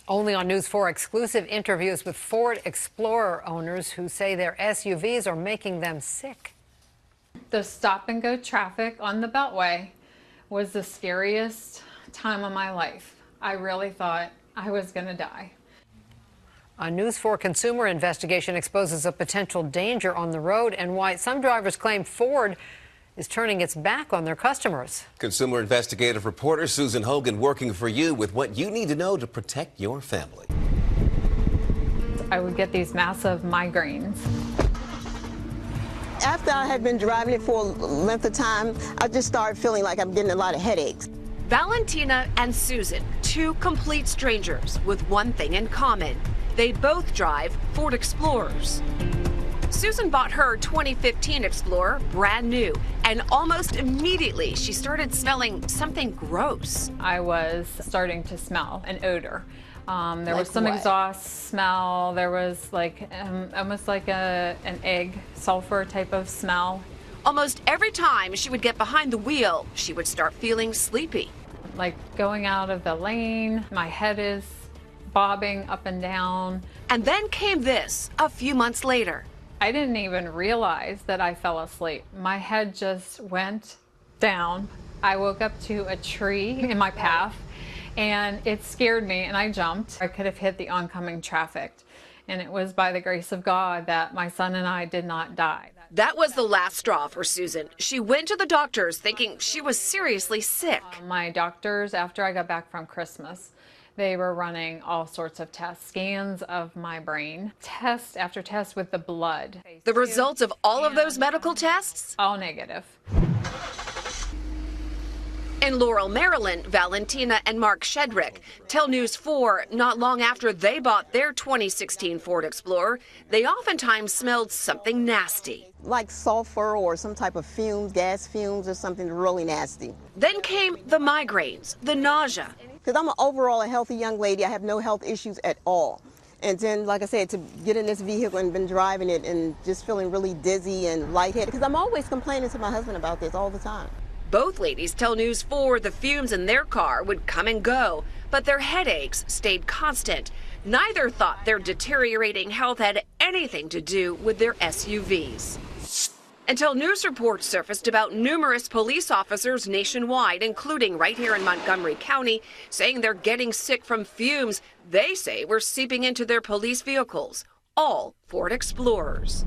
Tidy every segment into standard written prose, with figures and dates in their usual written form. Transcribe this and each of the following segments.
Only on News 4, exclusive interviews with Ford Explorer owners who say their SUVs are making them sick. The stop-and-go traffic on the Beltway was the scariest time of my life. I really thought I was going to die. A News 4 consumer investigation exposes a potential danger on the road and why some drivers claim Ford is turning its back on their customers. Consumer investigative reporter Susan Hogan working for you with what you need to know to protect your family. I would get these massive migraines. After I had been driving it for a length of time, I just started feeling like I'm getting a lot of headaches. Valentina and Susan, two complete strangers with one thing in common. They both drive Ford Explorers. Susan bought her 2015 Explorer brand new, and almost immediately she started smelling something gross. I was starting to smell an odor. There was some what? exhaust smell. There was like almost like an egg sulfur type of smell. Almost every time she would get behind the wheel, she would start feeling sleepy. Like going out of the lane, my head is bobbing up and down. And then came this a few months later. I didn't even realize that I fell asleep. My head just went down. I woke up to a tree in my path and it scared me and I jumped. I could have hit the oncoming traffic, and it was by the grace of God that my son and I did not die. That was the last straw for Susan. She went to the doctors thinking she was seriously sick. My doctors, after I got back from Christmas, they were running all sorts of tests, scans of my brain, test after test with the blood. The results of all of those medical tests? All negative. In Laurel, Maryland, Valentina and Mark Shedrick tell News 4 not long after they bought their 2016 Ford Explorer, they oftentimes smelled something nasty. Like sulfur or some type of fumes, gas fumes or something really nasty. Then came the migraines, the nausea. Because I'm overall a healthy young lady. I have no health issues at all. And then, like I said, to get in this vehicle and been driving it and just feeling really dizzy and lightheaded, because I'm always complaining to my husband about this all the time. Both ladies tell News 4 the fumes in their car would come and go, but their headaches stayed constant. Neither thought their deteriorating health had anything to do with their SUVs. Until news reports surfaced about numerous police officers nationwide, including right here in Montgomery County, saying they're getting sick from fumes they say were seeping into their police vehicles, all Ford Explorers.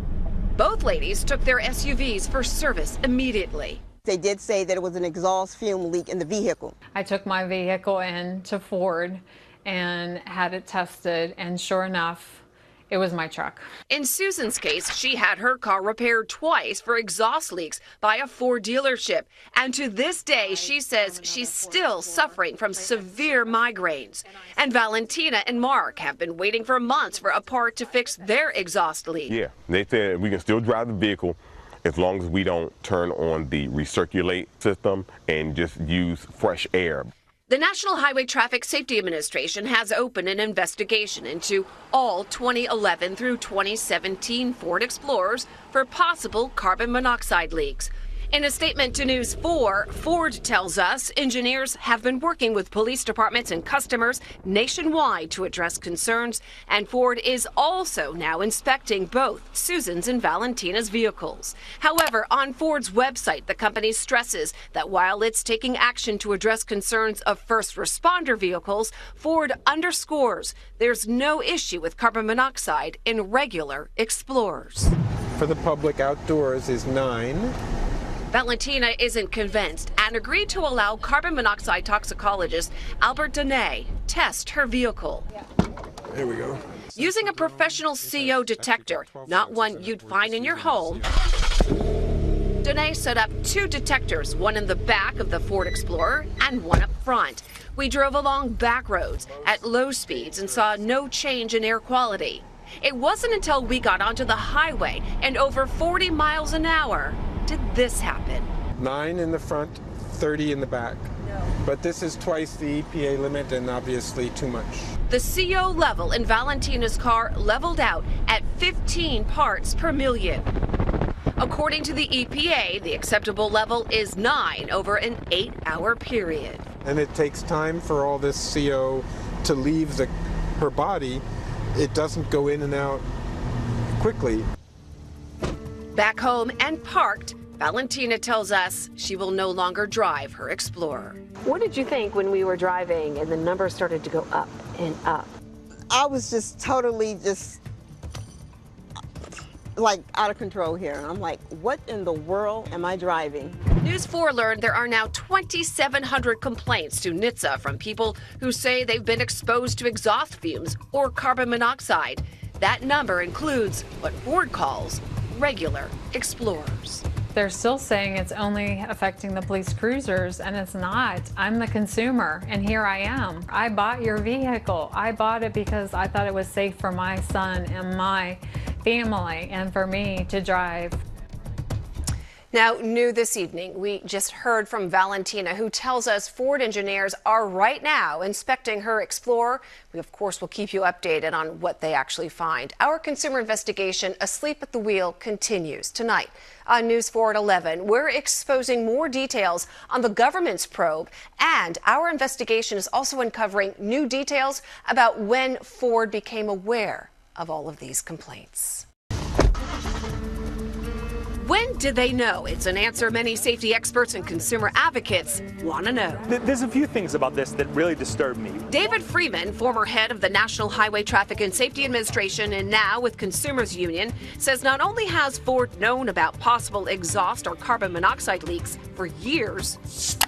Both ladies took their SUVs for service immediately. They did say that it was an exhaust fume leak in the vehicle. I took my vehicle in to Ford and had it tested, and sure enough, it was my truck. In Susan's case, she had her car repaired twice for exhaust leaks by a Ford dealership. And to this day, she says she's still suffering from severe migraines. And Valentina and Mark have been waiting for months for a part to fix their exhaust leak. Yeah, they said we can still drive the vehicle as long as we don't turn on the recirculate system and just use fresh air. The National Highway Traffic Safety Administration has opened an investigation into all 2011 through 2017 Ford Explorers for possible carbon monoxide leaks. In a statement to News 4, Ford tells us engineers have been working with police departments and customers nationwide to address concerns, and Ford is also now inspecting both Susan's and Valentina's vehicles. However, on Ford's website, the company stresses that while it's taking action to address concerns of first responder vehicles, Ford underscores there's no issue with carbon monoxide in regular Explorers. For the public outdoors is 9. Valentina isn't convinced and agreed to allow carbon monoxide toxicologist Albert Dene test her vehicle. Here we go. Using a professional CO detector, not one you'd find in your home, Dene set up 2 detectors, one in the back of the Ford Explorer and one up front. We drove along back roads at low speeds and saw no change in air quality. It wasn't until we got onto the highway and over 40 miles an hour did this happen. 9 in the front, 30 in the back. But this is twice the EPA limit and obviously too much. The CO level in Valentina's car leveled out at 15 parts per million. According to the EPA, the acceptable level is 9 over an 8-hour period. And it takes time for all this CO to leave the her body, it doesn't go in and out quickly. Back home and parked, Valentina tells us she will no longer drive her Explorer. What did you think when we were driving and the numbers started to go up and up? I was just totally like out of control here. I'm like, what in the world am I driving? News 4 learned there are now 2,700 complaints to NHTSA from people who say they've been exposed to exhaust fumes or carbon monoxide. That number includes what Ford calls regular Explorers. They're still saying it's only affecting the police cruisers, and it's not. I'm the consumer, and here I am. I bought your vehicle. I bought it because I thought it was safe for my son and my family and for me to drive. Now, new this evening, we just heard from Valentina, who tells us Ford engineers are right now inspecting her Explorer. We, of course, will keep you updated on what they actually find. Our consumer investigation, Asleep at the Wheel, continues tonight on News 4 at 11. We're exposing more details on the government's probe, and our investigation is also uncovering new details about when Ford became aware of all of these complaints. When did they know? It's an answer many safety experts and consumer advocates want to know. There's a few things about this that really disturb me. David Freeman, former head of the National Highway Traffic and Safety Administration and now with Consumers Union, says not only has Ford known about possible exhaust or carbon monoxide leaks for years,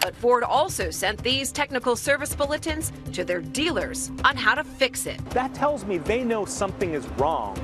but Ford also sent these technical service bulletins to their dealers on how to fix it. That tells me they know something is wrong.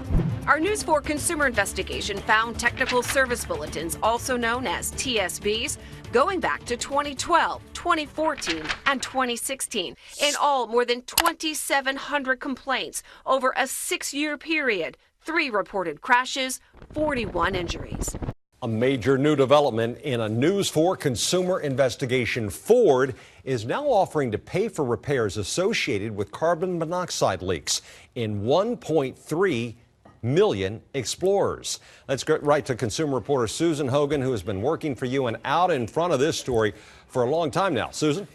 Our News 4 consumer investigation found technical service bulletins, also known as TSBs, going back to 2012, 2014, and 2016. In all, more than 2,700 complaints over a 6-year period, 3 reported crashes, 41 injuries. A major new development in a News 4 consumer investigation. Ford is now offering to pay for repairs associated with carbon monoxide leaks in 1.3 million Explorers. Let's get right to consumer reporter Susan Hogan, who has been working for you and out in front of this story for a long time now. Susan?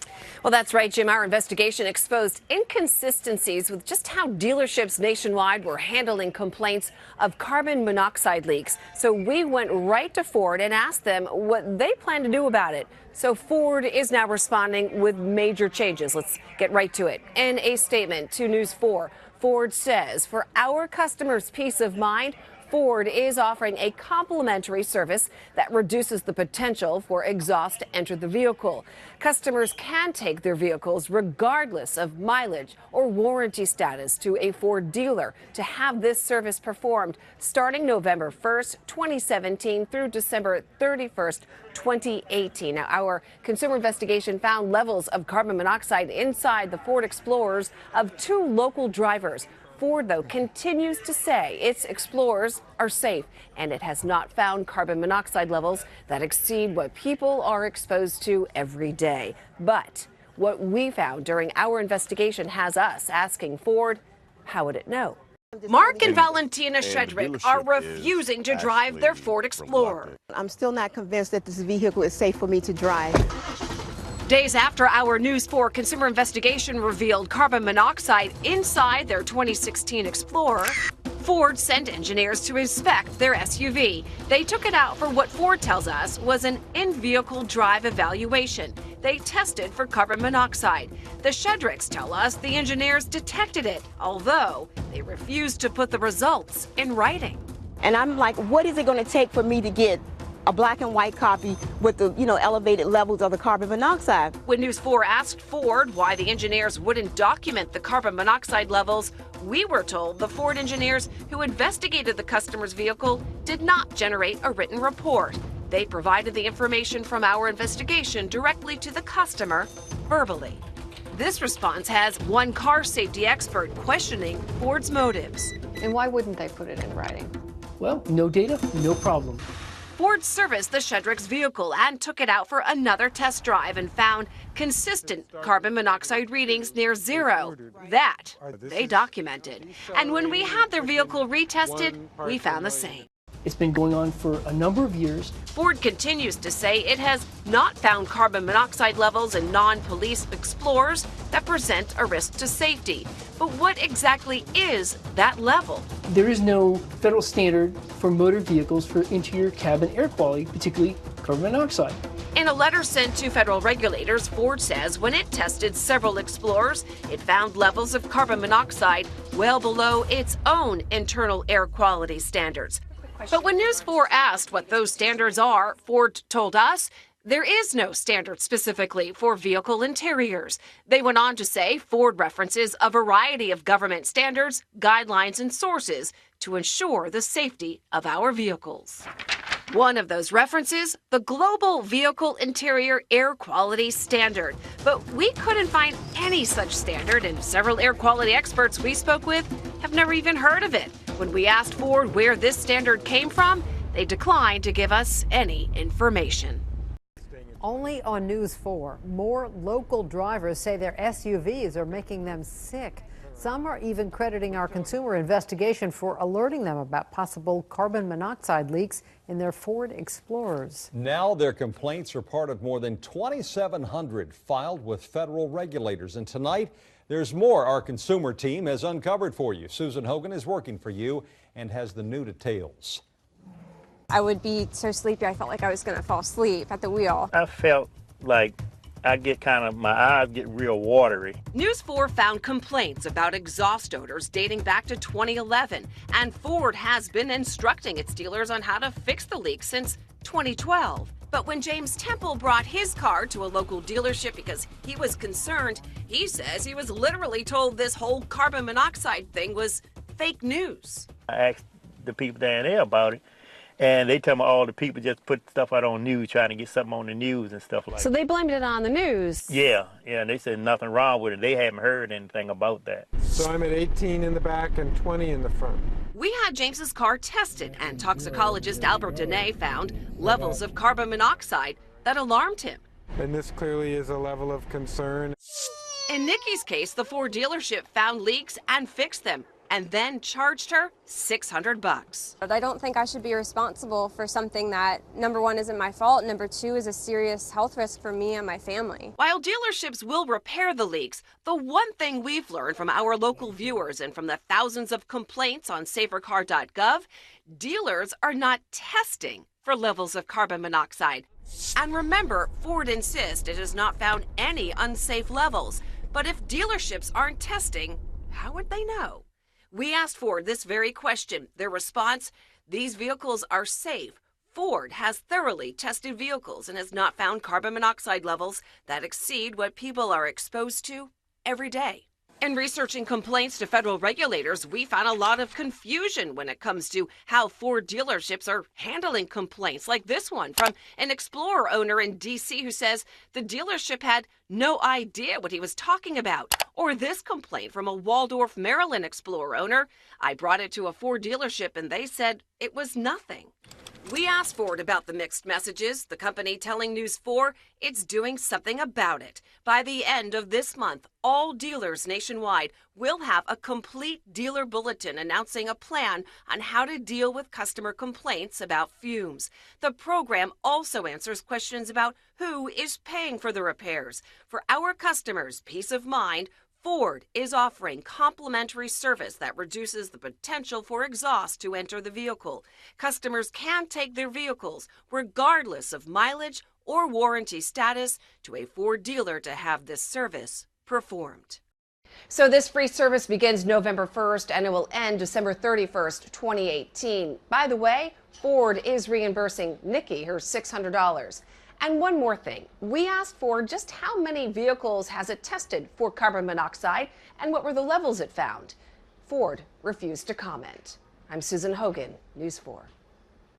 Well, that's right, Jim. Our investigation exposed inconsistencies with just how dealerships nationwide were handling complaints of carbon monoxide leaks. So we went right to Ford and asked them what they plan to do about it. So Ford is now responding with major changes. Let's get right to it. In a statement to News 4, Ford says, for our customers' peace of mind, Ford is offering a complimentary service that reduces the potential for exhaust to enter the vehicle. Customers can take their vehicles regardless of mileage or warranty status to a Ford dealer to have this service performed starting November 1st, 2017 through December 31st, 2018. Now, our consumer investigation found levels of carbon monoxide inside the Ford Explorers of 2 local drivers. Ford, though, continues to say its Explorers are safe, and it has not found carbon monoxide levels that exceed what people are exposed to every day. But what we found during our investigation has us asking Ford, how would it know? Mark and Valentina Shedrick are refusing to drive their Ford Explorer. I'm still not convinced that this vehicle is safe for me to drive. Days after our News 4 consumer investigation revealed carbon monoxide inside their 2016 Explorer, Ford sent engineers to inspect their SUV. They took it out for what Ford tells us was an in-vehicle drive evaluation. They tested for carbon monoxide. The Shedricks tell us the engineers detected it, although they refused to put the results in writing. And I'm like, what is it going to take for me to get a black and white copy with the, elevated levels of the carbon monoxide? When News 4 asked Ford why the engineers wouldn't document the carbon monoxide levels, we were told the Ford engineers who investigated the customer's vehicle did not generate a written report. They provided the information from our investigation directly to the customer verbally. This response has one car safety expert questioning Ford's motives. And why wouldn't they put it in writing? Well, no data, no problem. Ford serviced the Shedrick's vehicle and took it out for another test drive and found consistent carbon monoxide readings near 0. That they documented. And when we had their vehicle retested, we found the same. It's been going on for a number of years. Ford continues to say it has not found carbon monoxide levels in non-police Explorers that present a risk to safety. But what exactly is that level? There is no federal standard for motor vehicles for interior cabin air quality, particularly carbon monoxide. In a letter sent to federal regulators, Ford says when it tested several Explorers, it found levels of carbon monoxide well below its own internal air quality standards. But when News 4 asked what those standards are, Ford told us there is no standard specifically for vehicle interiors. They went on to say Ford references a variety of government standards, guidelines, and sources to ensure the safety of our vehicles. One of those references, the Global Vehicle Interior Air Quality Standard. But we couldn't find any such standard, and several air quality experts we spoke with have never even heard of it. When we asked Ford where this standard came from, they declined to give us any information. Only on News 4, more local drivers say their SUVs are making them sick. Some are even crediting our consumer investigation for alerting them about possible carbon monoxide leaks in their Ford Explorers. Now their complaints are part of more than 2,700 filed with federal regulators. And tonight, there's more our consumer team has uncovered for you. Susan Hogan is working for you and has the new details. I would be so sleepy, I felt like I was going to fall asleep at the wheel. I felt like my eyes get real watery. News 4 found complaints about exhaust odors dating back to 2011, and Ford has been instructing its dealers on how to fix the leak since 2012. But when James Temple brought his car to a local dealership because he was concerned, he says he was literally told this whole carbon monoxide thing was fake news. I asked the people down there about it, and they tell me all the people just put stuff out on news, trying to get something on the news and stuff like that. So they blamed it on the news? Yeah, and they said nothing wrong with it. They haven't heard anything about that. So I'm at 18 in the back and 20 in the front. We had James's car tested, and toxicologist Albert Dene found levels of carbon monoxide that alarmed him. And this clearly is a level of concern. In Nikki's case, the Ford dealership found leaks and fixed them, and then charged her $600. I don't think I should be responsible for something that, number one, isn't my fault, number two, is a serious health risk for me and my family. While dealerships will repair the leaks, the one thing we've learned from our local viewers and from the thousands of complaints on safercar.gov, dealers are not testing for levels of carbon monoxide. And remember, Ford insists it has not found any unsafe levels. But if dealerships aren't testing, how would they know? We asked Ford this very question. Their response, these vehicles are safe. Ford has thoroughly tested vehicles and has not found carbon monoxide levels that exceed what people are exposed to every day. In researching complaints to federal regulators, we found a lot of confusion when it comes to how Ford dealerships are handling complaints like this one from an Explorer owner in D.C. who says the dealership had no idea what he was talking about. Or this complaint from a Waldorf, Maryland Explorer owner. I brought it to a Ford dealership and they said it was nothing. We asked Ford about the mixed messages, the company telling News 4 it's doing something about it. By the end of this month, all dealers nationwide will have a complete dealer bulletin announcing a plan on how to deal with customer complaints about fumes. The program also answers questions about who is paying for the repairs. For our customers' peace of mind, Ford is offering complimentary service that reduces the potential for exhaust to enter the vehicle. Customers can take their vehicles, regardless of mileage or warranty status, to a Ford dealer to have this service performed. So this free service begins November 1st and it will end December 31st, 2018. By the way, Ford is reimbursing Nikki her $600. And one more thing, we asked Ford just how many vehicles has it tested for carbon monoxide and what were the levels it found. Ford refused to comment. I'm Susan Hogan, News 4.